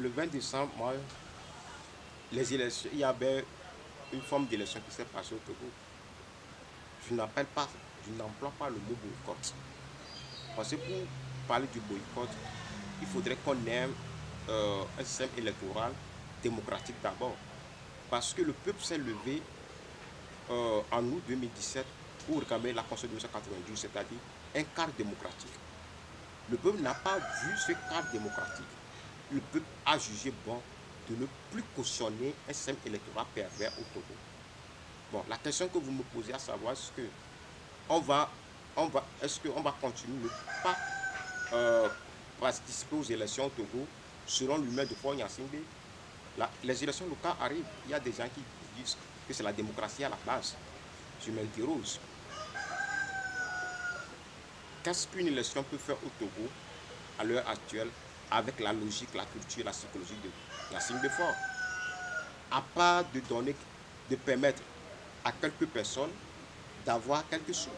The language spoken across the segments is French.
le 20 décembre, moi, les élections, il y avait une forme d'élection qui s'est passée au Togo. Je n'appelle pas, je n'emploie pas le mot boycott. Parce que pour parler du boycott, il faudrait qu'on ait un système électoral démocratique d'abord. Parce que le peuple s'est levé en août 2017 pour réclamer la Constitution de 1992, c'est-à-dire un cadre démocratique. Le peuple n'a pas vu ce cadre démocratique. Le peuple a jugé bon de ne plus cautionner un système électoral pervers au Togo. Bon, la question que vous me posez à savoir, est-ce que est-ce qu'on va continuer de ne pas participer aux élections au Togo selon l'humeur de Faure Gnassingbé? Les élections locales arrivent. Il y a des gens qui disent que c'est la démocratie à la base. Je m'interroge. Qu'est-ce qu'une élection peut faire au Togo à l'heure actuelle avec la logique, la culture, la psychologie de Gnassingbé Faure? À part de permettre à quelques personnes d'avoir quelques sous.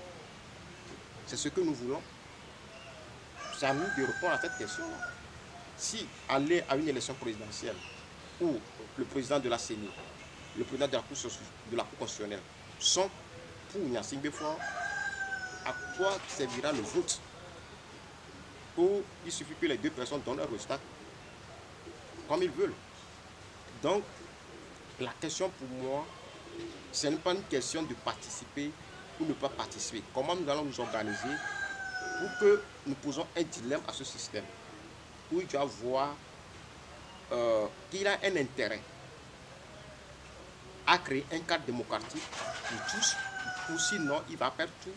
C'est ce que nous voulons. C'est à nous de répondre à cette question. Si aller à une élection présidentielle où le président de la CENI, le président de la Cour constitutionnelle sont pour Gnassingbé Faure, à quoi servira le vote? Il suffit que les deux personnes donnent un résultat comme ils veulent. Donc, la question pour moi, ce n'est pas une question de participer ou ne pas participer. Comment nous allons nous organiser pour que nous posons un dilemme à ce système où il doit voir qu'il a un intérêt à créer un cadre démocratique pour tous, ou sinon il va perdre tout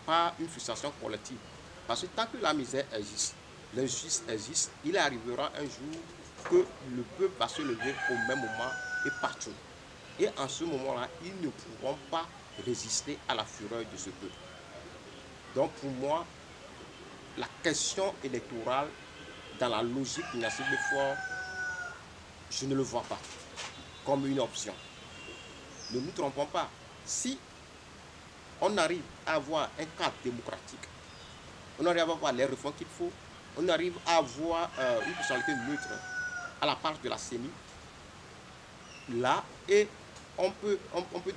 par une frustration collective. Parce que tant que la misère existe, l'injustice existe, il arrivera un jour que le peuple va se lever au même moment et partout. Et en ce moment-là, ils ne pourront pas résister à la fureur de ce peuple. Donc pour moi, la question électorale, dans la logique de Gnassingbé Faure, je ne le vois pas comme une option. Ne nous trompons pas. Si on arrive à avoir un cadre démocratique, on arrive à avoir les réformes qu'il faut, on arrive à avoir une personnalité neutre à la part de la CENI, là, et on peut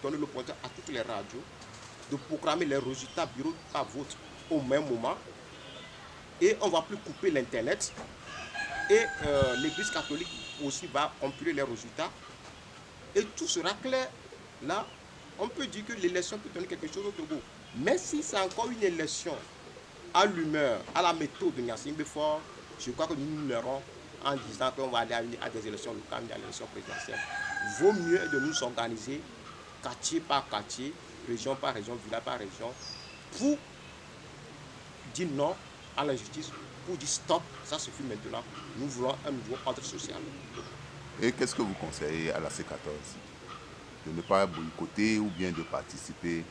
donner l'opportunité à toutes les radios de proclamer les résultats bureau par vote au même moment, et on ne va plus couper l'Internet, et l'Église catholique aussi va compiler les résultats, et tout sera clair. Là, on peut dire que l'élection peut donner quelque chose au Togo. Mais si c'est encore une élection à l'humeur, à la méthode de Gnassingbé Faure, je crois que nous l'aurons en disant qu'on va aller à des élections locales, à des élections présidentielles. Vaut mieux de nous organiser quartier par quartier, région par région, village par région, pour dire non à l'injustice, pour dire stop, ça suffit maintenant. Nous voulons un nouveau ordre social. Et qu'est-ce que vous conseillez à la C14? De ne pas boycotter ou bien de participer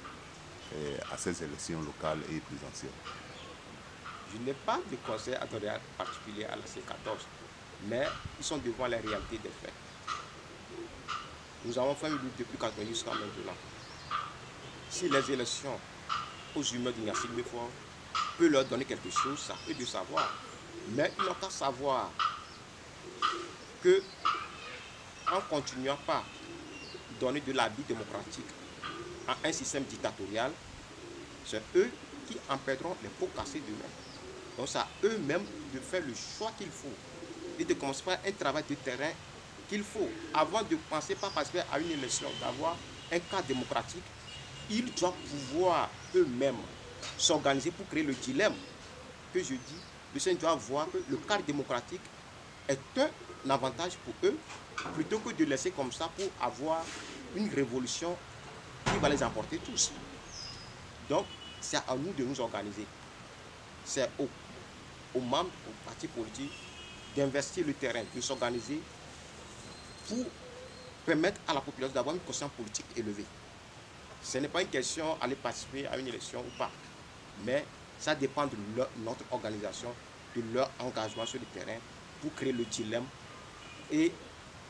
à ces élections locales et présidentielles? Je n'ai pas de conseil à donner particulier à la C14, mais ils sont devant la réalité des faits. Nous avons fait une lutte depuis 1990 jusqu'à maintenant. Si les élections aux humeurs de Gnassingbé Faure peut leur donner quelque chose, ça peut de savoir. Mais ils n'ont qu'à savoir que en continuant pas donner de la vie démocratique à un système dictatorial, c'est eux qui en perdront les pots cassés d'eux-mêmes. Donc c'est à eux-mêmes de faire le choix qu'il faut et de commencer par un travail de terrain qu'il faut. Avant de penser pas participer à une élection, d'avoir un cadre démocratique, ils doivent pouvoir eux-mêmes s'organiser pour créer le dilemme que je dis. Le Sénat doit voir que le cadre démocratique est un avantage pour eux, plutôt que de laisser comme ça pour avoir une révolution qui va les emporter tous. Donc, c'est à nous de nous organiser. C'est aux membres, aux partis politiques, d'investir le terrain, de s'organiser pour permettre à la population d'avoir une conscience politique élevée. Ce n'est pas une question d'aller participer à une élection ou pas, mais ça dépend de notre organisation, de leur engagement sur le terrain pour créer le dilemme. Et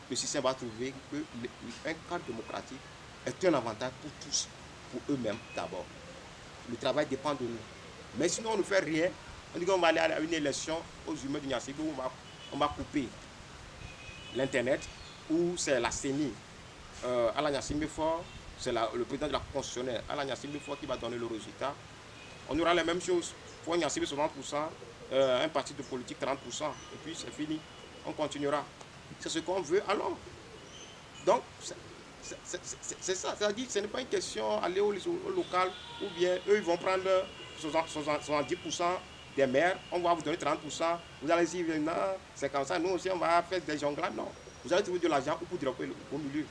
le système va trouver qu'un cadre démocratique est un avantage pour tous, pour eux-mêmes d'abord. Le travail dépend de nous. Mais sinon, on ne fait rien. On dit qu'on va aller à une élection aux humains de Gnassingbé, on va couper l'Internet, où c'est la CENI, Alain Simifort, c'est le président de la constitutionnelle, Alain Simifort, qui va donner le résultat. On aura les mêmes choses. Pour un Yassimi 60%, un parti de politique 30%, et puis c'est fini. On continuera. C'est ce qu'on veut alors. Donc, c'est ça. C'est-à-dire que ce n'est pas une question d'aller au local, ou bien eux, ils vont prendre 70% des maires, on va vous donner 30%. Vous allez dire, non, c'est comme ça, nous aussi, on va faire des jonglades. Non. Vous allez trouver de l'argent pour développer au milieu.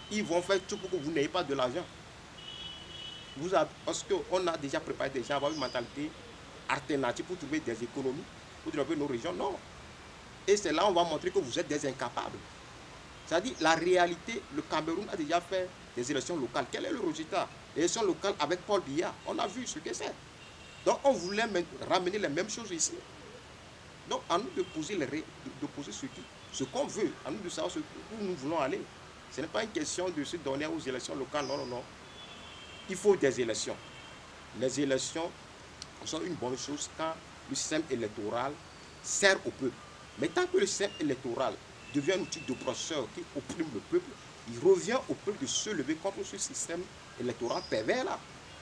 Ils vont faire tout pour que vous n'ayez pas de l'argent. Parce qu'on a déjà préparé des gens à avoir une mentalité alternative pour trouver des économies, pour développer nos régions. Non. Et c'est là où on va montrer que vous êtes des incapables. C'est-à-dire, la réalité, le Cameroun a déjà fait des élections locales. Quel est le résultat? L'élection locale avec Paul Biya, on a vu ce que c'est. Donc, on voulait ramener les mêmes choses ici. Donc, à nous de poser, ce qu'on veut, à nous de savoir où nous voulons aller. Ce n'est pas une question de se donner aux élections locales, non, non, non. Il faut des élections. Les élections sont une bonne chose quand le système électoral sert au peuple. Mais tant que le système électoral devient un outil d'oppresseur qui opprime le peuple, il revient au peuple de se lever contre ce système électoral pervers-là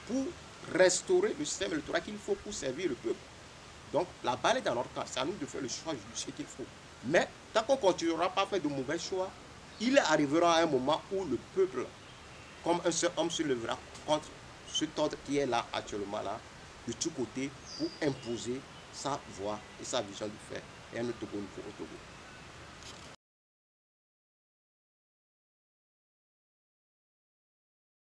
pour restaurer le système électoral qu'il faut pour servir le peuple. Donc la balle est dans notre cas, c'est à nous de faire le choix judiciaire qu'il faut. Mais tant qu'on ne continuera pas à faire de mauvais choix, il arrivera un moment où le peuple, comme un seul homme, se lèvera contre cet ordre qui est là actuellement là, de tous côtés, pour imposer sa voix et sa vision de faire et un autre Togo au Togo.